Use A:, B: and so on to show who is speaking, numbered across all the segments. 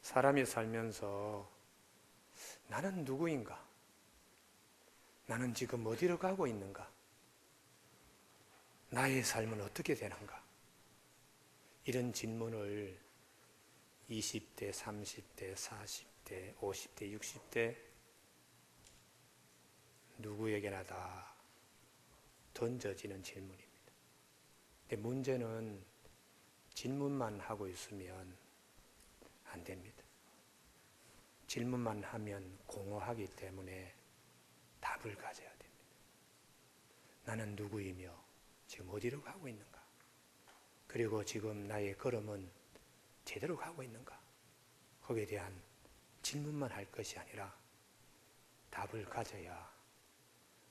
A: 사람이 살면서 나는 누구인가? 나는 지금 어디로 가고 있는가? 나의 삶은 어떻게 되는가? 이런 질문을 20대, 30대, 40대, 50대, 60대 누구에게나 다 던져지는 질문입니다. 근데 문제는 질문만 하고 있으면 안 됩니다. 질문만 하면 공허하기 때문에 답을 가져야 됩니다. 나는 누구이며 지금 어디로 가고 있는가? 그리고 지금 나의 걸음은 제대로 가고 있는가? 거기에 대한 질문만 할 것이 아니라 답을 가져야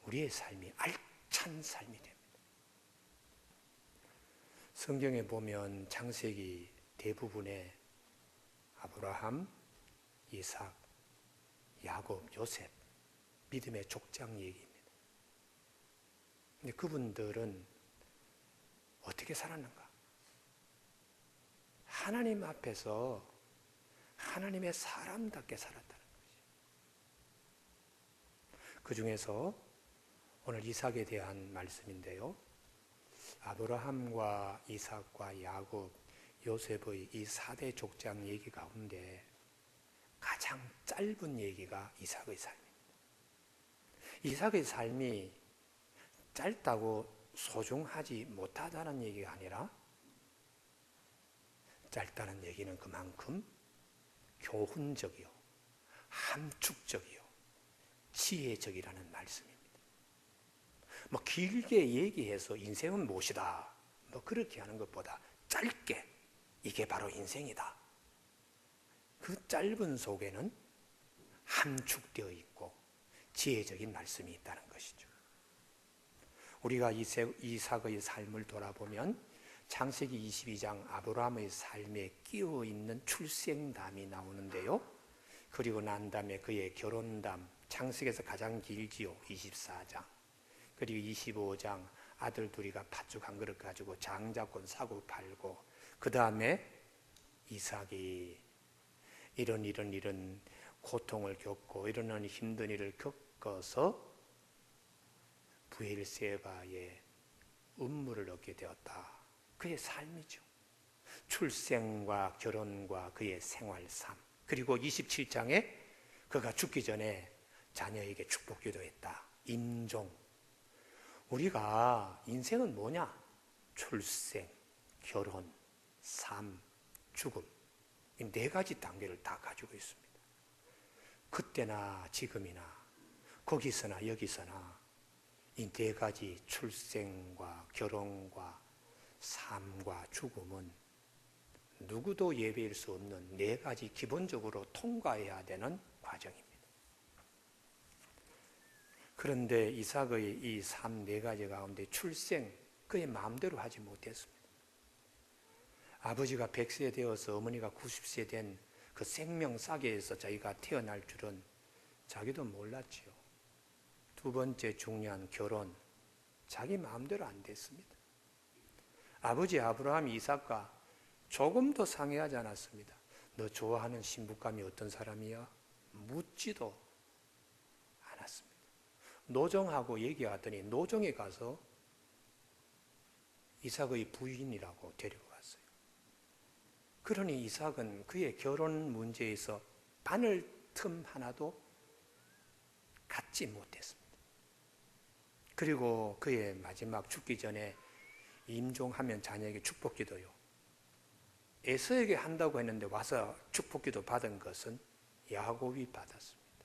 A: 우리의 삶이 알찬 삶이 됩니다. 성경에 보면 창세기 대부분의 아브라함, 이삭, 야곱, 요셉, 믿음의 족장 얘기입니다. 근데 그분들은 어떻게 살았는가? 하나님 앞에서 하나님의 사람답게 살았다는 것이죠. 그 중에서 오늘 이삭에 대한 말씀인데요. 아브라함과 이삭과 야곱, 요셉의 이 4대 족장 얘기 가운데 가장 짧은 얘기가 이삭의 삶입니다. 이삭의 삶이 짧다고 소중하지 못하다는 얘기가 아니라 짧다는 얘기는 그만큼 교훈적이요, 함축적이요, 지혜적이라는 말씀입니다. 뭐 길게 얘기해서 인생은 무엇이다, 뭐 그렇게 하는 것보다 짧게 이게 바로 인생이다. 그 짧은 속에는 함축되어 있고 지혜적인 말씀이 있다는 것이죠. 우리가 이삭의 삶을 돌아보면 창세기 22장 아브라함의 삶에 끼어 있는 출생담이 나오는데요. 그리고 난 다음에 그의 결혼담, 창세기에서 가장 길지요. 24장. 그리고 25장 아들 둘이가 팥죽 한 그릇 가지고 장자권 사고 팔고, 그 다음에 이삭이 이런 고통을 겪고 이런 힘든 일을 겪어서 브엘세바의 음물을 얻게 되었다. 그의 삶이죠. 출생과 결혼과 그의 생활 삶. 그리고 27장에 그가 죽기 전에 자녀에게 축복 기도했다. 임종. 우리가 인생은 뭐냐? 출생, 결혼, 삶, 죽음. 이 4가지 단계를 다 가지고 있습니다. 그때나 지금이나 거기서나 여기서나 이 4가지 출생과 결혼과 삶과 죽음은 누구도 예배할 수 없는 4가지 기본적으로 통과해야 되는 과정입니다. 그런데 이삭의 이 삶 4가지 가운데 출생, 그의 마음대로 하지 못했습니다. 아버지가 100세 되어서 어머니가 90세 된 그 생명싸개에서 자기가 태어날 줄은 자기도 몰랐지요. 2번째 중요한 결혼, 자기 마음대로 안 됐습니다. 아버지 아브라함 이삭과 조금도 상의하지 않았습니다. 너 좋아하는 신부감이 어떤 사람이야? 묻지도 않았습니다. 노정하고 얘기하더니 노정에 가서 이삭의 부인이라고 데리고 갔어요. 그러니 이삭은 그의 결혼 문제에서 바늘 틈 하나도 갖지 못했습니다. 그리고 그의 마지막 죽기 전에 임종하면 자녀에게 축복기도요. 에서에게 한다고 했는데 와서 축복기도 받은 것은 야곱이 받았습니다.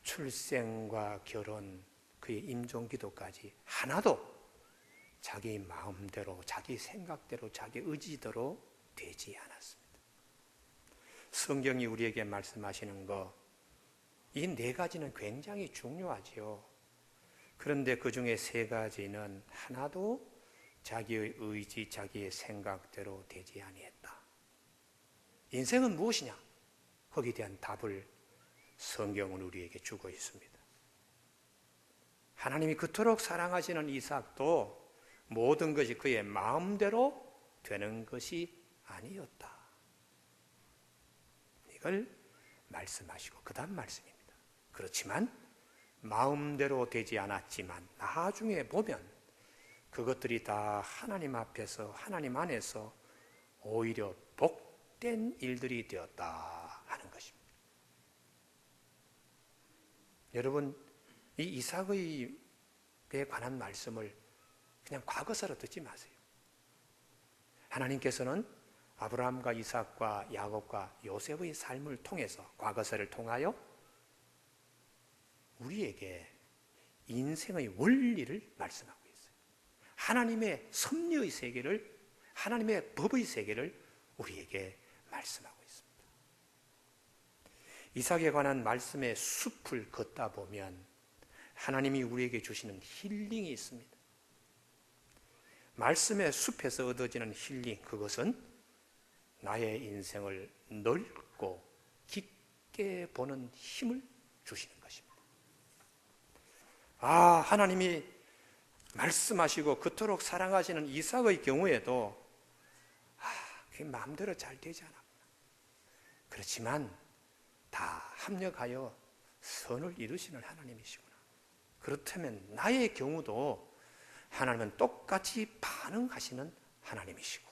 A: 출생과 결혼, 그의 임종기도까지 하나도 자기 마음대로, 자기 생각대로, 자기 의지대로 되지 않았습니다. 성경이 우리에게 말씀하시는 것, 이 4가지는 굉장히 중요하지요. 그런데 그 중에 3가지는 하나도 자기의 의지, 자기의 생각대로 되지 아니했다. 인생은 무엇이냐? 거기에 대한 답을 성경은 우리에게 주고 있습니다. 하나님이 그토록 사랑하시는 이삭도 모든 것이 그의 마음대로 되는 것이 아니었다. 이걸 말씀하시고 그 다음 말씀입니다. 그렇지만 마음대로 되지 않았지만 나중에 보면 그것들이 다 하나님 앞에서 하나님 안에서 오히려 복된 일들이 되었다 하는 것입니다. 여러분, 이 이삭에 관한 말씀을 그냥 과거사로 듣지 마세요. 하나님께서는 아브라함과 이삭과 야곱과 요셉의 삶을 통해서, 과거사를 통하여 우리에게 인생의 원리를 말씀하고 있어요. 하나님의 섭리의 세계를, 하나님의 법의 세계를 우리에게 말씀하고 있습니다. 이삭에 관한 말씀의 숲을 걷다 보면 하나님이 우리에게 주시는 힐링이 있습니다. 말씀의 숲에서 얻어지는 힐링, 그것은 나의 인생을 넓고 깊게 보는 힘을 주시는 것입니다. 하나님이 말씀하시고 그토록 사랑하시는 이삭의 경우에도 그게 마음대로 잘 되지 않았구나. 그렇지만 다 합력하여 선을 이루시는 하나님이시구나. 그렇다면 나의 경우도 하나님은 똑같이 반응하시는 하나님이시고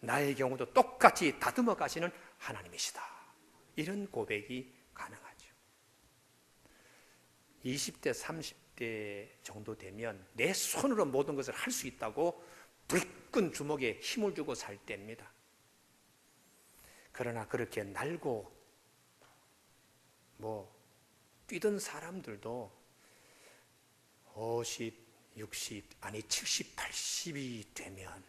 A: 나의 경우도 똑같이 다듬어 가시는 하나님이시다. 이런 고백이 가능하죠. 20대, 30대 정도 되면 내 손으로 모든 것을 할 수 있다고 불끈 주먹에 힘을 주고 살 때입니다. 그러나 그렇게 날고 뛰던 사람들도 50, 60, 아니 70, 80이 되면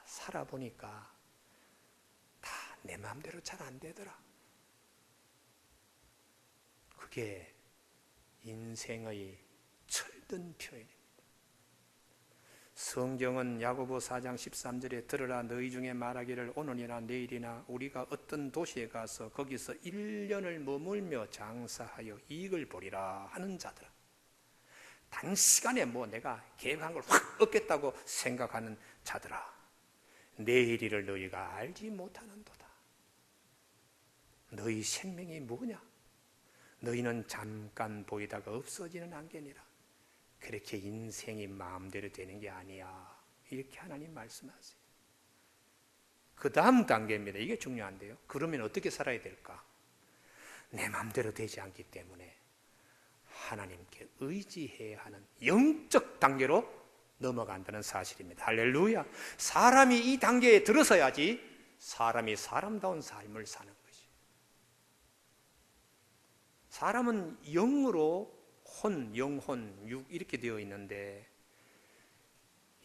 A: 살아보니까 다 내 마음대로 잘 안 되더라. 그게 인생의 철든 표현입니다. 성경은 야고보 4장 13절에 들으라 너희 중에 말하기를 오늘이나 내일이나 우리가 어떤 도시에 가서 거기서 1년을 머물며 장사하여 이익을 보리라 하는 자들아. 단시간에 내가 계획한 걸 확 얻겠다고 생각하는 자들아, 내일 일을 너희가 알지 못하는도다. 너희 생명이 뭐냐? 너희는 잠깐 보이다가 없어지는 안개니라. 그렇게 인생이 마음대로 되는 게 아니야. 이렇게 하나님 말씀하세요. 그 다음 단계입니다. 이게 중요한데요. 그러면 어떻게 살아야 될까? 내 마음대로 되지 않기 때문에 하나님께 의지해야 하는 영적 단계로 넘어간다는 사실입니다. 할렐루야. 사람이 이 단계에 들어서야지 사람이 사람다운 삶을 사는 것이. 사람은 영으로 영혼, 육 이렇게 되어 있는데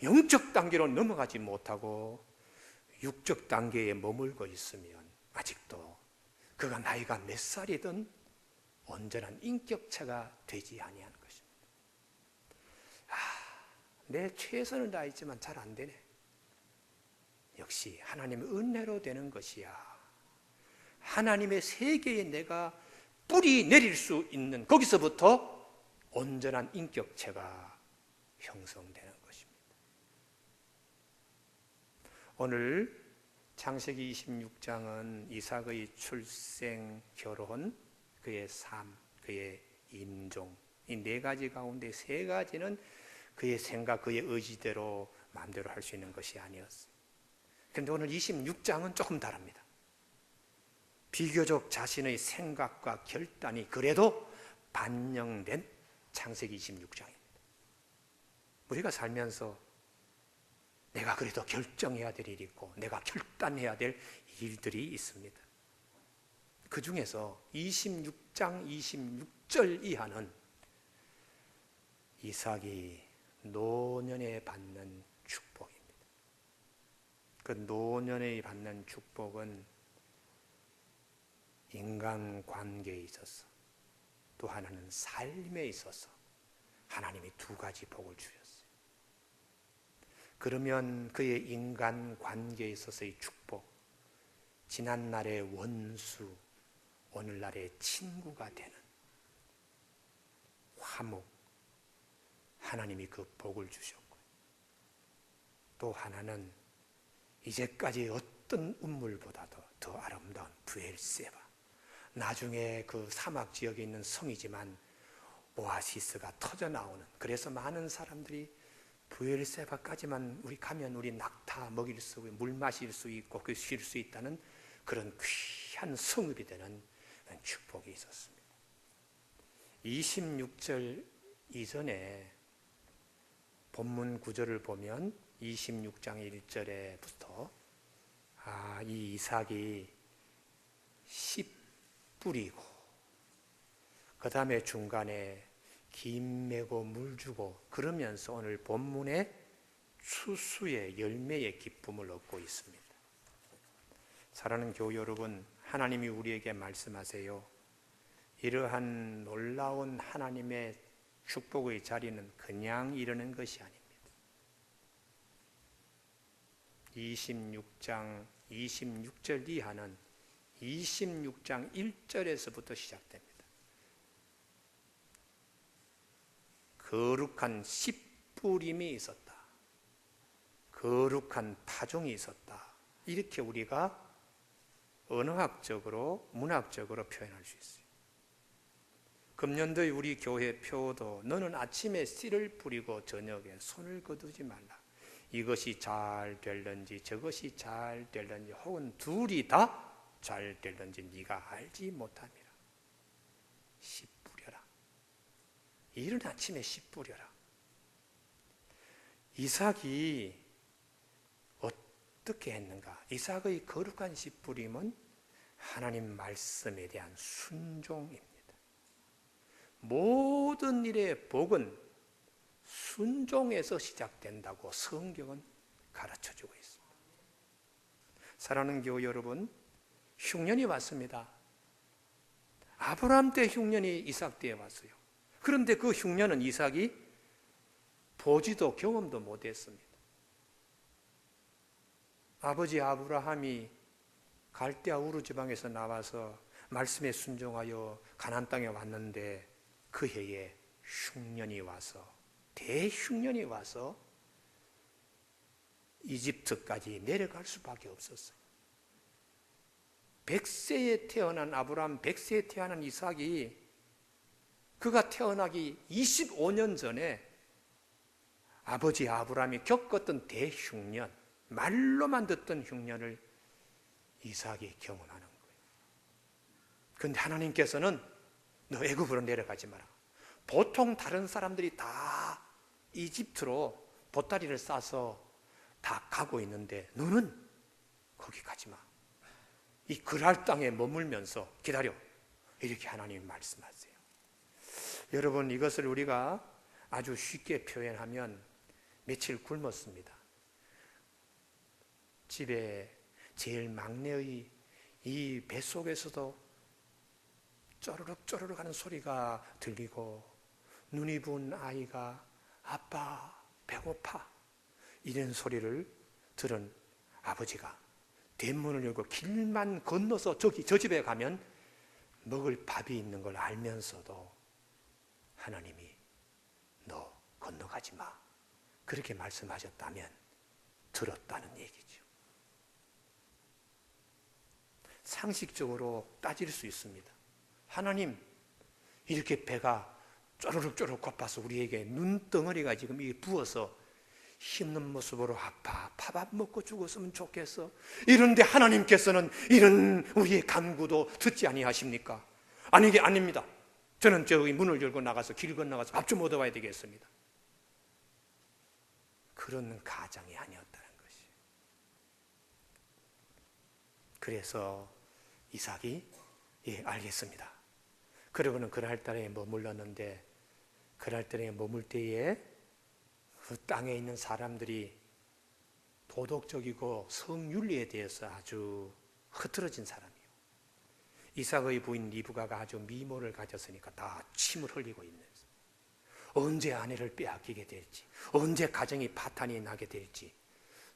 A: 영적 단계로 넘어가지 못하고 육적 단계에 머물고 있으면 아직도 그가 나이가 몇 살이든 온전한 인격체가 되지 아니한 것입니다. 내 최선을 다했지만 잘 안 되네. 역시 하나님의 은혜로 되는 것이야. 하나님의 세계에 내가 뿌리 내릴 수 있는 거기서부터 온전한 인격체가 형성되는 것입니다. 오늘 창세기 26장은 이삭의 출생, 결혼, 그의 삶, 그의 임종, 이 네 가지 가운데 세 가지는 그의 생각, 그의 의지대로 마음대로 할 수 있는 것이 아니었어요. 그런데 오늘 26장은 조금 다릅니다. 비교적 자신의 생각과 결단이 그래도 반영된 창세기 26장입니다. 우리가 살면서 내가 그래도 결정해야 될 일이 있고 내가 결단해야 될 일들이 있습니다. 그 중에서 26장 26절 이하는 이삭이 노년에 받는 축복입니다. 그 노년에 받는 축복은 인간관계에 있어서 또 하나는 삶에 있어서 하나님이 두 가지 복을 주셨어요. 그러면 그의 인간관계에 있어서의 축복, 지난날의 원수, 오늘날의 친구가 되는 화목, 하나님이 그 복을 주셨고요. 또 하나는 이제까지 어떤 운물보다도 더 아름다운 브엘세바. 나중에 그 사막 지역에 있는 성이지만 오아시스가 터져 나오는, 그래서 많은 사람들이 브엘세바까지만 우리 가면 우리 낙타 먹일 수, 물 마실 수 있고 쉴 수 있다는 그런 귀한 성읍이 되는 축복이 있었습니다. 26절 이전에 본문 구절을 보면 26장 1절에부터 이 이삭이 씨 뿌리고 그 다음에 중간에 김 매고 물 주고 그러면서 오늘 본문의 추수의 열매의 기쁨을 얻고 있습니다. 사랑하는 교우 여러분, 하나님이 우리에게 말씀하세요. 이러한 놀라운 하나님의 축복의 자리는 그냥 이르는 것이 아닙니다. 26장 26절 이하는 26장 1절에서부터 시작됩니다. 거룩한 씨 뿌림이 있었다. 거룩한 파종이 있었다. 이렇게 우리가 언어학적으로, 문학적으로 표현할 수 있어요. 금년도에 우리 교회 표도 너는 아침에 씨를 뿌리고 저녁에 손을 거두지 말라. 이것이 잘 될런지 저것이 잘 될런지 혹은 둘이 다 잘 될런지 네가 알지 못함이라. 씨 뿌려라. 이른 아침에 씨 뿌려라. 이삭이 어떻게 했는가? 이삭의 거룩한 씨 뿌림은 하나님 말씀에 대한 순종입니다. 모든 일의 복은 순종에서 시작된다고 성경은 가르쳐주고 있습니다. 사랑하는 교우 여러분, 흉년이 왔습니다. 아브라함 때 흉년이 이삭 때에 왔어요. 그런데 그 흉년은 이삭이 보지도 경험도 못했습니다. 아버지 아브라함이 갈대아 우르 지방에서 나와서 말씀에 순종하여 가나안 땅에 왔는데 그 해에 흉년이 와서, 대흉년이 와서 이집트까지 내려갈 수밖에 없었어요. 100세에 태어난 아브라함, 100세에 태어난 이삭이 그가 태어나기 25년 전에 아버지 아브라함이 겪었던 대흉년, 말로만 듣던 흉년을 이삭이 경험하는 거예요. 그런데 하나님께서는 너 애굽으로 내려가지 마라. 보통 다른 사람들이 다 이집트로 보따리를 싸서 다 가고 있는데 너는 거기 가지 마. 이 그랄 땅에 머물면서 기다려. 이렇게 하나님이 말씀하세요. 여러분, 이것을 우리가 아주 쉽게 표현하면 며칠 굶었습니다. 집에 제일 막내의 이 뱃속에서도 쪼르륵 쪼르륵 하는 소리가 들리고 눈이 부은 아이가 아빠 배고파 이런 소리를 들은 아버지가 대문을 열고 길만 건너서 저 집에 가면 먹을 밥이 있는 걸 알면서도 하나님이 너 건너가지 마 그렇게 말씀하셨다면 들었다는 얘기죠. 상식적으로 따질 수 있습니다. 하나님, 이렇게 배가 쪼르륵 고파서 우리에게 눈덩어리가 지금 부어서 힘든 모습으로 아파 밥 안 먹고 죽었으면 좋겠어. 이런데 하나님께서는 이런 우리의 간구도 듣지 아니하십니까? 아니, 아닙니다. 저는 저기 문을 열고 나가서 길 건너가서 밥 좀 얻어와야 되겠습니다. 그런 가정이 아니었다는 것이. 그래서 이삭이 알겠습니다. 그러고는 그날따라에 머물렀는데 그날따라에 머물 때에 그 땅에 있는 사람들이 도덕적이고 성윤리에 대해서 아주 흐트러진 사람이에요. 이삭의 부인 리브가가 아주 미모를 가졌으니까 다 침을 흘리고 있는, 언제 아내를 빼앗기게 될지, 언제 가정이 파탄이 나게 될지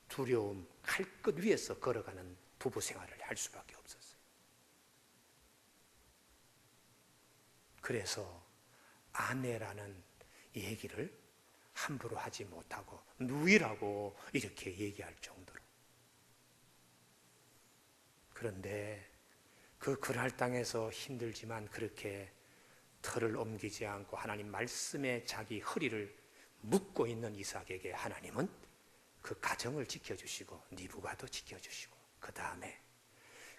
A: 두려움, 칼끝 위에서 걸어가는 부부 생활을 할 수밖에 없었어요. 그래서 아내라는 얘기를 함부로 하지 못하고 누이라고 이렇게 얘기할 정도로. 그런데 그 그랄 땅에서 힘들지만 그렇게 털을 옮기지 않고 하나님 말씀에 자기 허리를 묶고 있는 이삭에게 하나님은 그 가정을 지켜주시고 니부가도 지켜주시고 그 다음에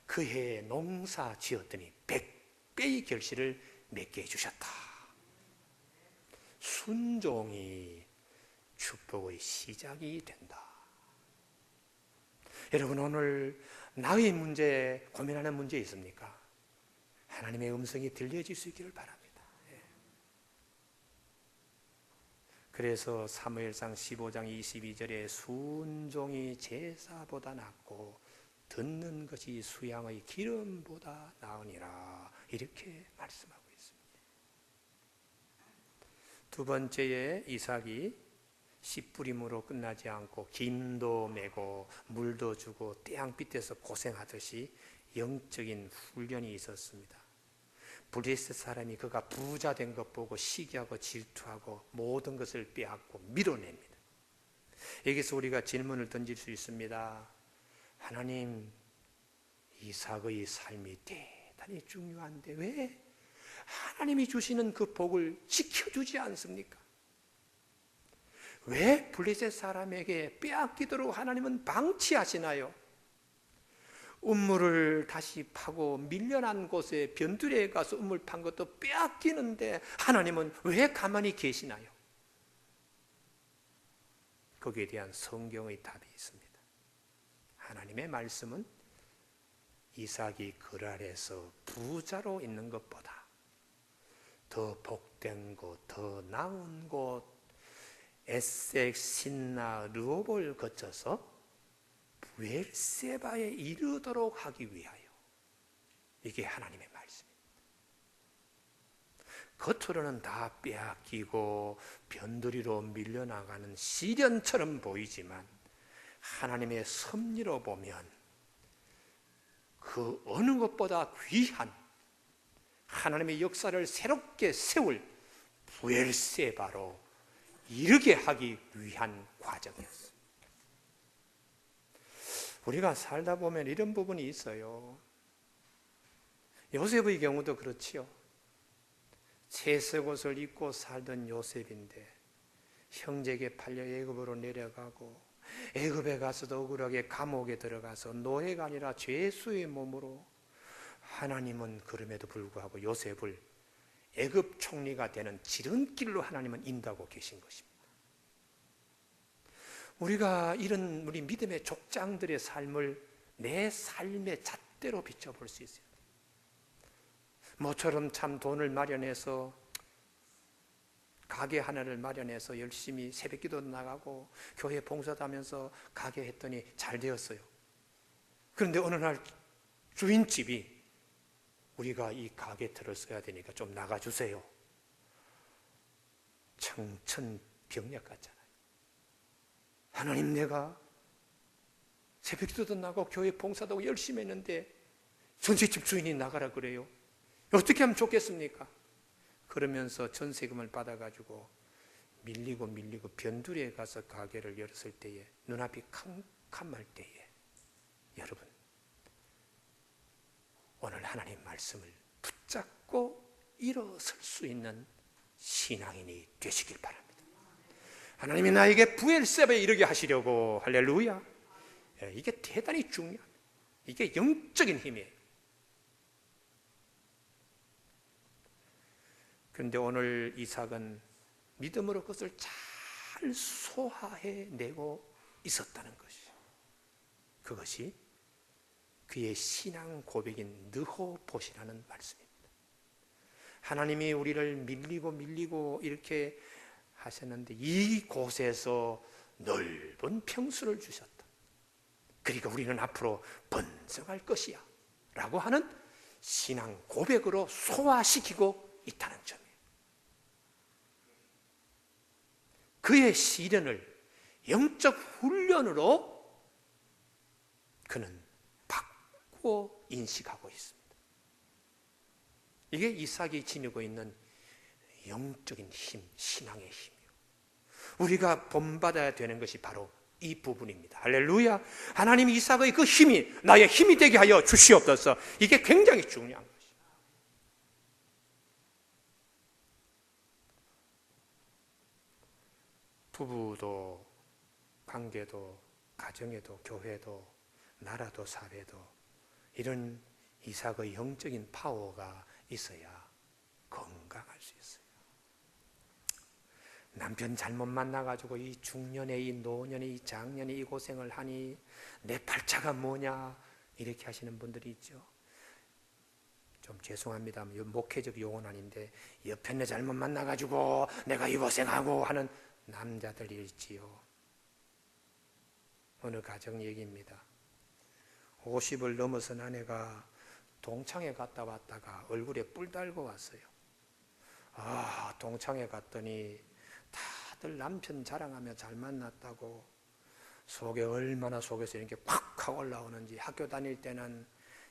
A: 그 해에 농사 지었더니 100배의 결실을 맺게 해주셨다. 순종이 축복의 시작이 된다. 여러분, 오늘 나의 문제, 고민하는 문제 있습니까? 하나님의 음성이 들려질 수 있기를 바랍니다. 그래서 사무엘상 15장 22절에 순종이 제사보다 낫고 듣는 것이 수양의 기름보다 나으니라, 이렇게 말씀하고 있습니다. 두 번째에 이삭이 씨뿌림으로 끝나지 않고 김도 메고 물도 주고 태양빛에서 고생하듯이 영적인 훈련이 있었습니다. 블레셋 사람이 그가 부자 된 것 보고 시기하고 질투하고 모든 것을 빼앗고 밀어냅니다. 여기서 우리가 질문을 던질 수 있습니다. 하나님, 이삭의 삶이 대단히 중요한데 왜 하나님이 주시는 그 복을 지켜주지 않습니까? 왜 블레셋 사람에게 빼앗기도록 하나님은 방치하시나요? 우물을 다시 파고 밀려난 곳에 변두리에 가서 우물 판 것도 빼앗기는데 하나님은 왜 가만히 계시나요? 거기에 대한 성경의 답이 있습니다. 하나님의 말씀은 이삭이 그랄에서 부자로 있는 것보다 더 복된 곳, 더 나은 곳, 에색, 신나, 르홉을 거쳐서 부엘세바에 이르도록 하기 위하여, 이게 하나님의 말씀입니다. 겉으로는 다 빼앗기고 변두리로 밀려나가는 시련처럼 보이지만 하나님의 섭리로 보면 그 어느 것보다 귀한 하나님의 역사를 새롭게 세울 부엘세바로 이르게 하기 위한 과정이었습니다. 우리가 살다 보면 이런 부분이 있어요. 요셉의 경우도 그렇지요. 채색 옷을 입고 살던 요셉인데 형제에게 팔려 애굽으로 내려가고 애굽에 가서도 억울하게 감옥에 들어가서 노예가 아니라 죄수의 몸으로, 하나님은 그럼에도 불구하고 요셉을 애굽 총리가 되는 지름길로 하나님은 인도하고 계신 것입니다. 우리가 이런 우리 믿음의 족장들의 삶을 내 삶의 잣대로 비춰볼 수 있어요. 모처럼 참 돈을 마련해서 가게 하나를 마련해서 열심히 새벽기도 나가고 교회 봉사도 하면서 가게 했더니 잘 되었어요. 그런데 어느 날 주인집이 우리가 이 가게 틀을 써야 되니까 좀 나가주세요. 청천벽력 같잖아요. 하나님, 내가 새벽기도도 나가고 교회 봉사도 하고 열심히 했는데 전세집 주인이 나가라 그래요. 어떻게 하면 좋겠습니까? 그러면서 전세금을 받아가지고 밀리고 변두리에 가서 가게를 열었을 때에 눈앞이 캄캄할 때에, 여러분, 오늘 하나님 말씀을 붙잡고 일어설 수 있는 신앙인이 되시길 바랍니다. 하나님이 나에게 부엘세바에 이르게 하시려고, 할렐루야. 이게 대단히 중요합니다. 이게 영적인 힘이에요. 그런데 오늘 이삭은 믿음으로 그것을 잘 소화해내고 있었다는 것이죠. 그것이 그의 신앙 고백인 느호봇이라는 말씀입니다. 하나님이 우리를 밀리고 이렇게 하셨는데 이곳에서 넓은 평수를 주셨다. 그러니까 우리는 앞으로 번성할 것이야 라고 하는 신앙 고백으로 소화시키고 있다는 점이에요. 그의 시련을 영적 훈련으로 그는 받고 인식하고 있습니다. 이게 이삭이 지니고 있는 영적인 힘, 신앙의 힘이에요. 우리가 본받아야 되는 것이 바로 이 부분입니다. 할렐루야. 하나님 이삭의 그 힘이 나의 힘이 되게 하여 주시옵소서. 이게 굉장히 중요한 것이에요. 부부도 관계도 가정에도 교회도 나라도 사회도 이런 이삭의 영적인 파워가 있어야 건강할 수 있어요. 남편 잘못 만나가지고 이 중년에 이 노년에 이 장년에 이 고생을 하니 내 팔자가 뭐냐 이렇게 하시는 분들이 있죠. 좀 죄송합니다. 목회적 용어는 아닌데 옆편에 잘못 만나가지고 내가 이 고생하고 하는 남자들이 있지요. 어느 가정 얘기입니다. 50을 넘어선 아내가 동창회 갔다 왔다가 얼굴에 뿔 달고 왔어요. 동창회 갔더니 다들 남편 자랑하며 잘 만났다고 속에 얼마나 속에서 이렇게 콱 하고 올라오는지. 학교 다닐 때는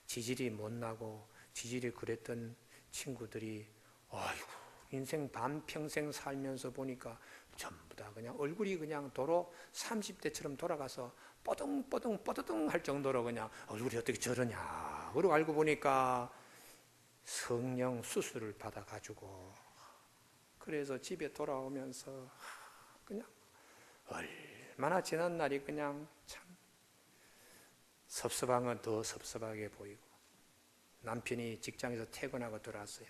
A: 지질이 못나고 지질이 그랬던 친구들이 아이고 인생 반평생 살면서 보니까 전부 다 그냥 얼굴이 그냥 도로 30대처럼 돌아가서 뽀둥뽀둥 할 정도로 그냥 얼굴이 어떻게 저러냐. 그러고 알고 보니까 성령 수술을 받아가지고 그래서 집에 돌아오면서 그냥 얼마나 지난 날이 그냥 참 섭섭한 건 더 섭섭하게 보이고 남편이 직장에서 퇴근하고 들어왔어요.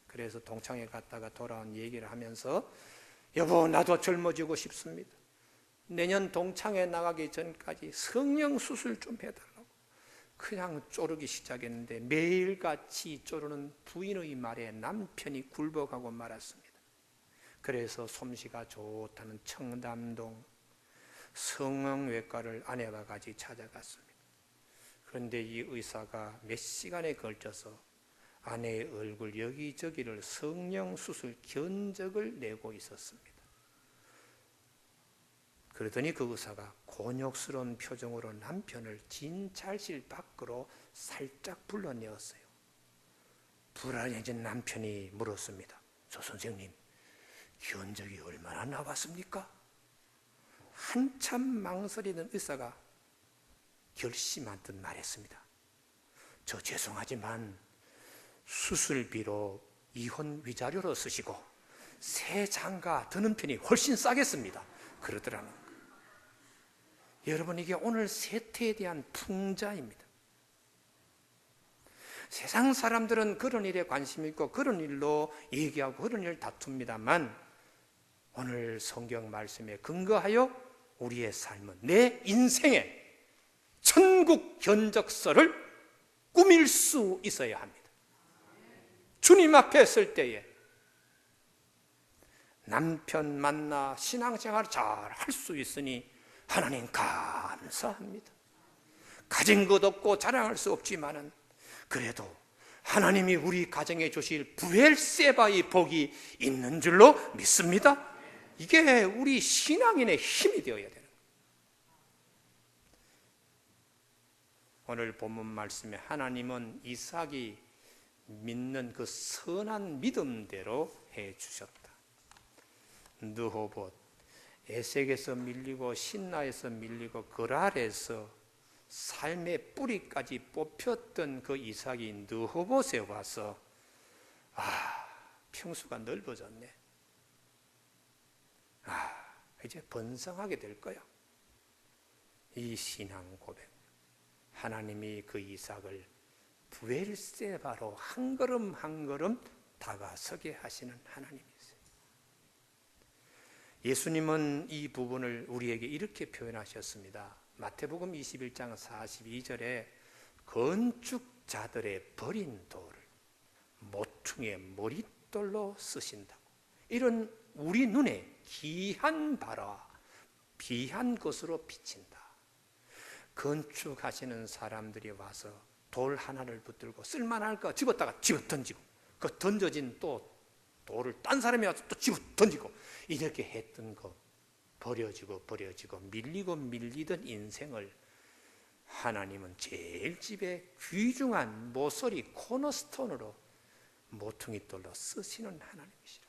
A: 그래서 동창회 갔다가 돌아온 얘기를 하면서 여보 나도 젊어지고 싶습니다. 내년 동창회 나가기 전까지 성령 수술 좀 해달라고 그냥 쪼르기 시작했는데 매일같이 쪼르는 부인의 말에 남편이 굴복하고 말았습니다. 그래서 솜씨가 좋다는 청담동 성형외과를 아내와 같이 찾아갔습니다. 그런데 이 의사가 몇 시간에 걸쳐서 아내의 얼굴 여기저기를 성형수술 견적을 내고 있었습니다. 그러더니 그 의사가 곤욕스러운 표정으로 남편을 진찰실 밖으로 살짝 불러내었어요. 불안해진 남편이 물었습니다. 저 선생님, 견적이 얼마나 나왔습니까? 한참 망설이던 의사가 결심한 듯 말했습니다. 저 죄송하지만 수술비로 이혼 위자료로 쓰시고 새 장가 드는 편이 훨씬 싸겠습니다. 그러더라는 거예요. 여러분 이게 오늘 세태에 대한 풍자입니다. 세상 사람들은 그런 일에 관심 있고 그런 일로 얘기하고 그런 일을 다툽니다만 오늘 성경 말씀에 근거하여 우리의 삶은 내 인생에 천국 견적서를 꾸밀 수 있어야 합니다. 주님 앞에 설 때에 남편 만나 신앙생활 잘 할 수 있으니 하나님 감사합니다. 가진 것 없고 자랑할 수 없지만은 그래도 하나님이 우리 가정에 주실 부엘세바의 복이 있는 줄로 믿습니다. 이게 우리 신앙인의 힘이 되어야 되는 거예요. 오늘 본문 말씀에 하나님은 이삭이 믿는 그 선한 믿음대로 해 주셨다. 느호봇, 에색에서 밀리고 신나에서 밀리고 그랄에서 삶의 뿌리까지 뽑혔던 그 이삭이 느호봇에 와서 평수가 넓어졌네. 이제 번성하게 될 거야. 이 신앙 고백. 하나님이 그 이삭을 부엘세바로 한 걸음 한 걸음 다가서게 하시는 하나님이세요. 예수님은 이 부분을 우리에게 이렇게 표현하셨습니다. 마태복음 21장 42절에 건축자들의 버린 돌을 모퉁이의 머릿돌로 쓰신다고. 이런 우리 눈에 귀한 바라 귀한 것으로 비친다. 건축하시는 사람들이 와서 돌 하나를 붙들고 쓸만할까 집었다가 집어 던지고 그 던져진 또 돌을 딴 사람이 와서 또 집어 던지고 이렇게 했던 거 버려지고 밀리고 밀리던 인생을 하나님은 제일 집에 귀중한 모서리 코너스톤으로 모퉁이돌로 쓰시는 하나님이시라.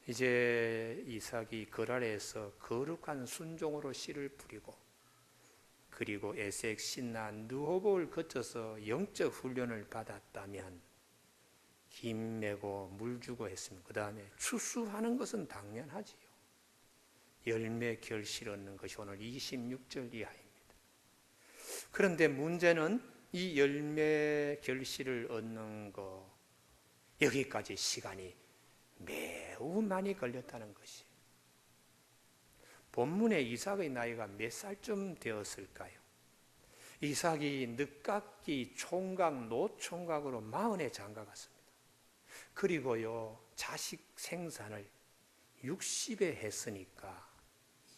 A: 이제 이삭이 거랄에서 거룩한 순종으로 씨를 뿌리고, 그리고 에색, 신나, 느호복을 거쳐서 영적 훈련을 받았다면 김 매고 물 주고 했으면 그 다음에 추수하는 것은 당연하지요. 열매 결실 얻는 것이 오늘 26절 이하입니다. 그런데 문제는 이 열매 결실을 얻는 것, 여기까지 시간이 매우 많이 걸렸다는 것이. 본문에 이삭의 나이가 몇 살쯤 되었을까요? 이삭이 늦깎이 총각, 노총각으로 40에 장가갔습니다. 그리고요, 자식 생산을 60에 했으니까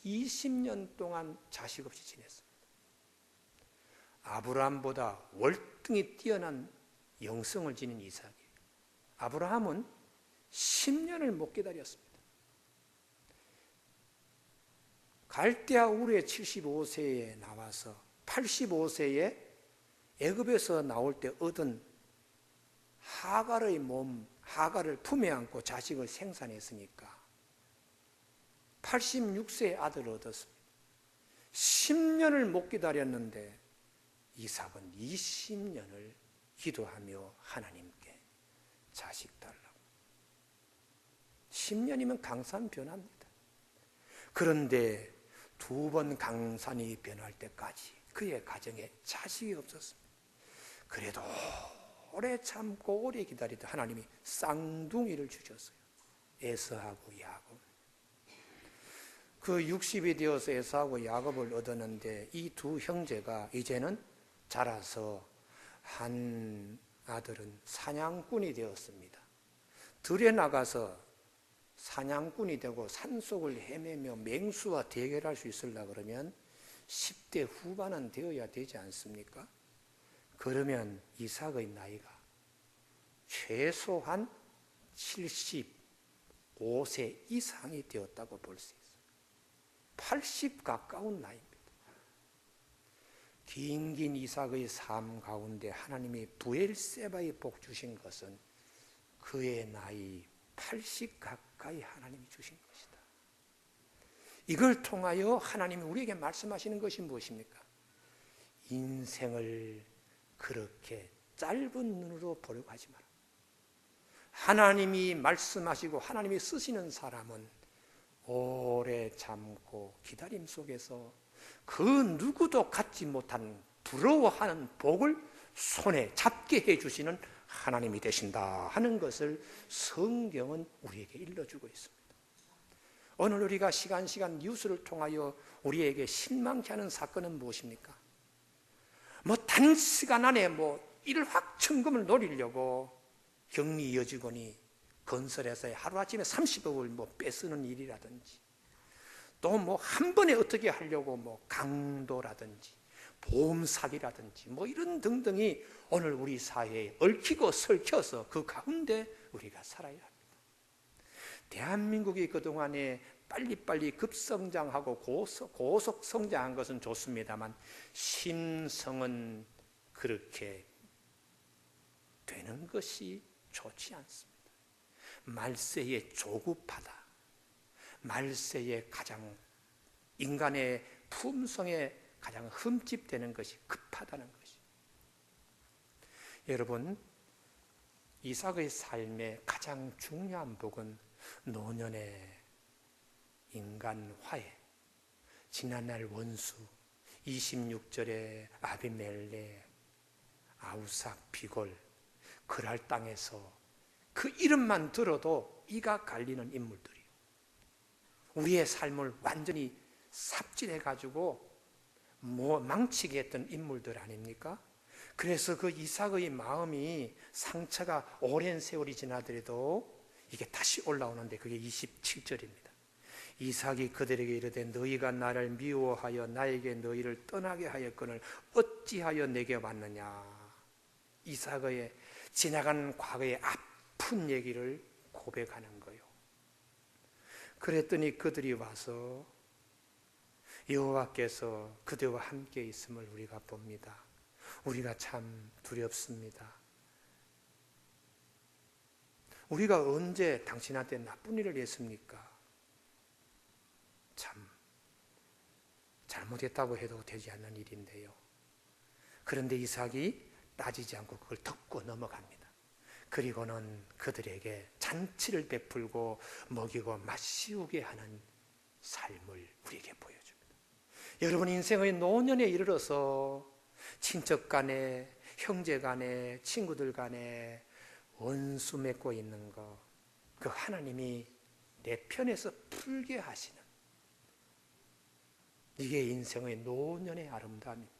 A: 20년 동안 자식 없이 지냈습니다. 아브라함보다 월등히 뛰어난 영성을 지닌 이삭이, 아브라함은 10년을 못 기다렸습니다. 갈대아 우르에 75세에 나와서 85세에 애굽에서 나올 때 얻은 하갈의 몸, 하갈을 품에 안고 자식을 생산했으니까 86세에 아들을 얻었습니다. 10년을 못 기다렸는데 이삭은 20년을 기도하며 하나님께 자식 달라고. 10년이면 강산 변합니다. 그런데 2번 강산이 변할 때까지 그의 가정에 자식이 없었습니다. 그래도 오래 참고 오래 기다리다 하나님이 쌍둥이를 주셨어요. 에서하고 야곱. 그 60이 되어서 에서하고 야곱을 얻었는데 이 두 형제가 이제는 자라서 한 아들은 사냥꾼이 되었습니다. 들에 나가서 사냥꾼이 되고 산속을 헤매며 맹수와 대결할 수 있으려고 그러면 10대 후반은 되어야 되지 않습니까? 그러면 이삭의 나이가 최소한 75세 이상이 되었다고 볼 수 있어요. 80 가까운 나이입니다. 긴긴 이삭의 삶 가운데 하나님이 부엘세바의 복 주신 것은 그의 나이 80 가까이 하나님이 주신 것이다. 이걸 통하여 하나님이 우리에게 말씀하시는 것이 무엇입니까? 인생을 그렇게 짧은 눈으로 보려고 하지 마라. 하나님이 말씀하시고 하나님이 쓰시는 사람은 오래 참고 기다림 속에서 그 누구도 갖지 못한 부러워하는 복을 손에 잡게 해주시는 하나님이 되신다 하는 것을 성경은 우리에게 일러주고 있습니다. 오늘 우리가 시간 뉴스를 통하여 우리에게 실망케 하는 사건은 무엇입니까? 단시간 안에 일확천금을 노리려고 격리 여직원이 건설회사에 하루아침에 30억을 뺏쓰는 일이라든지, 또 한 번에 어떻게 하려고 강도라든지 보험 사기라든지 이런 등등이 오늘 우리 사회에 얽히고 설켜서 그 가운데 우리가 살아야 합니다. 대한민국이 그동안에 빨리빨리 급성장하고 고속 성장한 것은 좋습니다만 심성은 그렇게 되는 것이 좋지 않습니다. 말세에 조급하다. 말세에 가장 인간의 품성에 가장 흠집되는 것이 급하다는 것이. 여러분, 이삭의 삶의 가장 중요한 복은 노년의 인간 화해. 지난날 원수 26절에 아비멜렉, 아우삭, 비골, 그랄 땅에서 그 이름만 들어도 이가 갈리는 인물들이요. 우리의 삶을 완전히 삽질해가지고 망치게 했던 인물들 아닙니까? 그래서 그 이삭의 마음이 상처가 오랜 세월이 지나더라도 이게 다시 올라오는데 그게 27절입니다. 이삭이 그들에게 이르되 너희가 나를 미워하여 나에게 너희를 떠나게 하였거늘 어찌하여 내게 왔느냐. 이삭의 지나간 과거의 아픈 얘기를 고백하는 거예요. 그랬더니 그들이 와서 여호와께서 그들과 함께 있음을 우리가 봅니다. 우리가 참 두렵습니다. 우리가 언제 당신한테 나쁜 일을 했습니까? 참 잘못했다고 해도 되지 않는 일인데요. 그런데 이삭이 따지지 않고 그걸 덮고 넘어갑니다. 그리고는 그들에게 잔치를 베풀고 먹이고 마시우게 하는 삶을 우리에게 보여줍니다. 여러분, 인생의 노년에 이르러서 친척 간에, 형제 간에, 친구들 간에 원수 맺고 있는 거, 그 하나님이 내 편에서 풀게 하시는, 이게 인생의 노년의 아름다움입니다.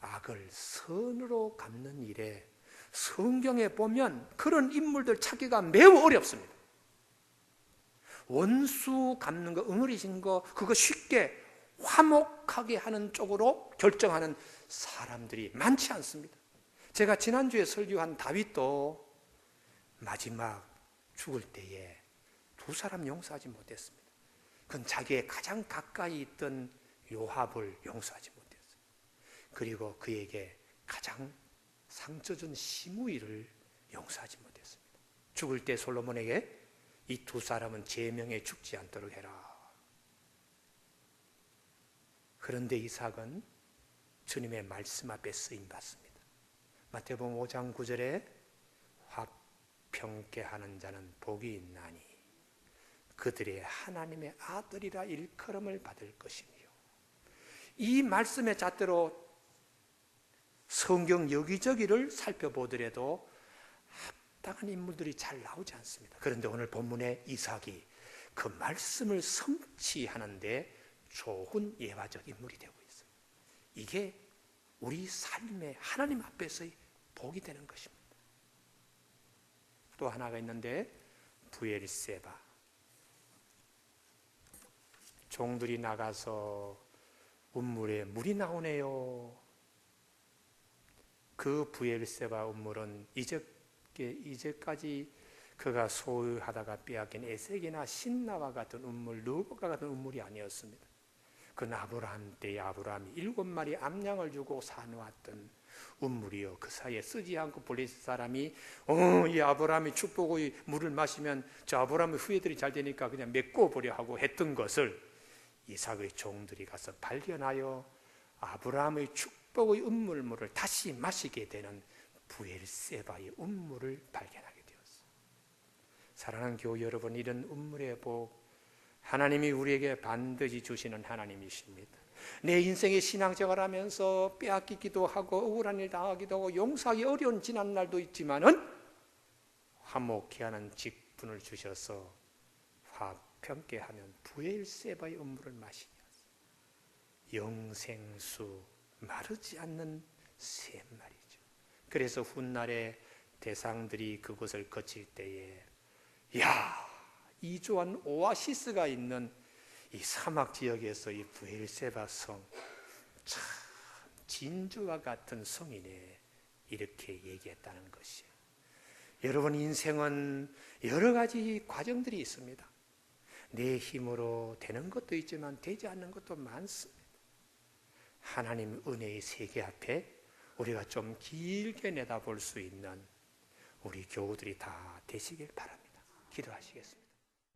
A: 악을 선으로 갚는 일에 성경에 보면 그런 인물들 찾기가 매우 어렵습니다. 원수 갚는 거, 응어리신 거, 그거 쉽게 화목하게 하는 쪽으로 결정하는 사람들이 많지 않습니다. 제가 지난주에 설교한 다윗도 마지막 죽을 때에 두 사람 용서하지 못했습니다. 그건 자기의 가장 가까이 있던 요압을 용서하지 못했어요. 그리고 그에게 가장 상처 준 시므이를 용서하지 못했습니다. 죽을 때 솔로몬에게 이 두 사람은 제명에 죽지 않도록 해라. 그런데 이삭은 주님의 말씀 앞에 쓰임 받습니다. 마태복음 5장 9절에 화평케 하는 자는 복이 있나니 그들의 하나님의 아들이라 일컬음을 받을 것이며, 이 말씀의 잣대로 성경 여기저기를 살펴보더라도 합당한 인물들이 잘 나오지 않습니다. 그런데 오늘 본문의 이삭이 그 말씀을 성취하는데 좋은 예화적 인물이 되고 있어요. 이게 우리 삶의 하나님 앞에서의 복이 되는 것입니다. 또 하나가 있는데 브엘세바, 종들이 나가서 운물에 물이 나오네요. 그 브엘세바 운물은 이제까지 그가 소유하다가 빼앗긴 에색이나 신나와 같은 운물, 르봇과 같은 운물이 아니었습니다. 그건 아브라함 때의 아브라함이 7마리 암양을 주고 사놓았던 운물이요, 그 사이에 쓰지 않고 블레셋 사람이 이 아브라함이 축복의 물을 마시면 저 아브라함의 후예들이 잘 되니까 그냥 메꿔보려 하고 했던 것을 이삭의 종들이 가서 발견하여 아브라함의 축복의 운물물을 다시 마시게 되는 브엘세바의 운물을 발견하게 되었어요. 사랑하는 교우 여러분, 이런 운물의 복, 하나님이 우리에게 반드시 주시는 하나님이십니다. 내 인생의 신앙생활 하면서 빼앗기기도 하고 억울한 일 당하기도 하고 용서하기 어려운 지난 날도 있지만은 화목케 하는 직분을 주셔서 화평케 하면 브엘세바의 운물을 마시게 하소서. 영생수 마르지 않는 샘말이죠. 그래서 훗날에 대상들이 그곳을 거칠 때에 이조한 오아시스가 있는 이 사막 지역에서 이 브엘세바 성, 참 진주와 같은 성이네, 이렇게 얘기했다는 것이에요. 여러분, 인생은 여러 가지 과정들이 있습니다. 내 힘으로 되는 것도 있지만 되지 않는 것도 많습니다. 하나님 은혜의 세계 앞에 우리가 좀 길게 내다볼 수 있는 우리 교우들이 다 되시길 바랍니다. 기도하시겠습니다.